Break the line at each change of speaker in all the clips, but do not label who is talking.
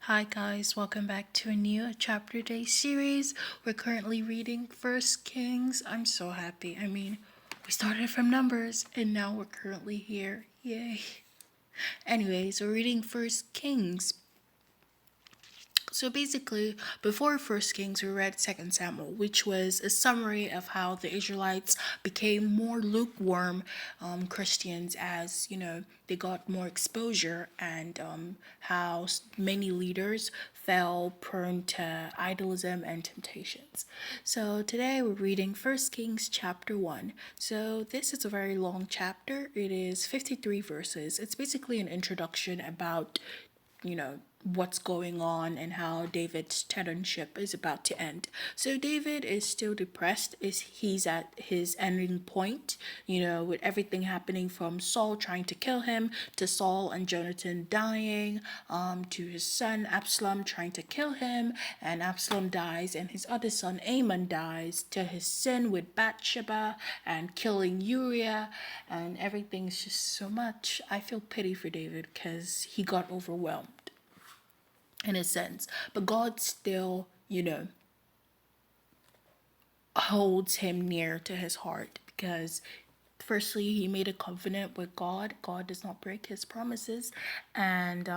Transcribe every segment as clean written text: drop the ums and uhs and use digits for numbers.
Hi guys, welcome back to a new chapter day series. We're currently reading First Kings. I'm so happy. We started from Numbers and now we're currently here. Yay. Anyways, we're reading First Kings. So basically, before First Kings, we read Second Samuel, which was a summary of how the Israelites became more lukewarm Christians as they got more exposure, and how many leaders fell prone to idolism and temptations. So today we're reading First Kings chapter 1. So this is a very long chapter. It is 53 verses. It's basically an introduction about what's going on and how David's tenantship is about to end. So David is still depressed. He's at his ending point, with everything happening from Saul trying to kill him to Saul and Jonathan dying, to his son Absalom trying to kill him, and Absalom dies, and his other son Amon dies, to his sin with Bathsheba and killing Uriah, and everything's just so much. I feel pity for David because he got overwhelmed in a sense, but God still, holds him near to his heart because firstly he made a covenant with God does not break his promises, and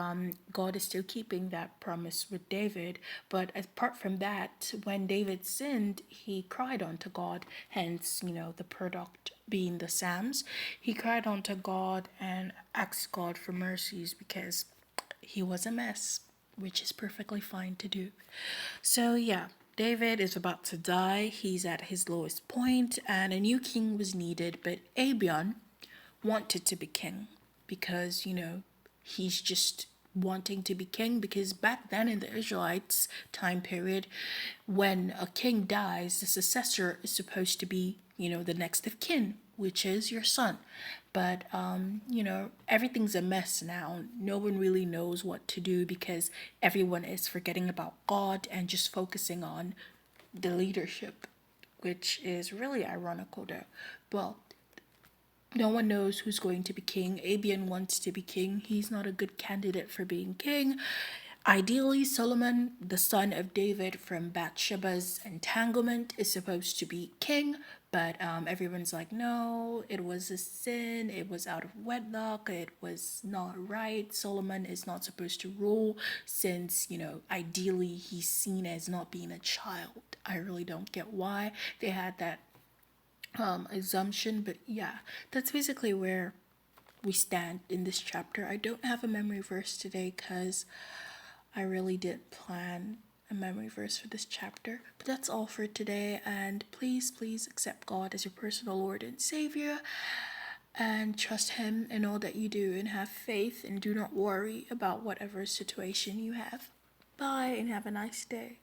God is still keeping that promise with David. But apart from that, when David sinned, he cried unto God, hence the product being the Psalms. He cried unto God and asked God for mercies because he was a mess, which is perfectly fine to do. So, yeah, David is about to die. He's at his lowest point, and a new king was needed. But Abion wanted to be king because, he's just wanting to be king because back then in the Israelites time period, when a king dies, the successor is supposed to be, the next of kin, which is your son. But everything's a mess now. No one really knows what to do because everyone is forgetting about God and just focusing on the leadership, which is really ironical though. Well, no one knows who's going to be king. Abian wants to be king. He's not a good candidate for being king. Ideally, Solomon, the son of David from Bathsheba's entanglement, is supposed to be king, but everyone's like, no, it was a sin, it was out of wedlock, it was not right. Solomon is not supposed to rule since, ideally he's seen as not being a child. I really don't get why they had that assumption, but yeah, that's basically where we stand in this chapter. I don't have a memory verse today because I really did plan a memory verse for this chapter. But that's all for today, and please accept God as your personal Lord and Savior and trust him in all that you do, and have faith, and do not worry about whatever situation you have. Bye and have a nice day.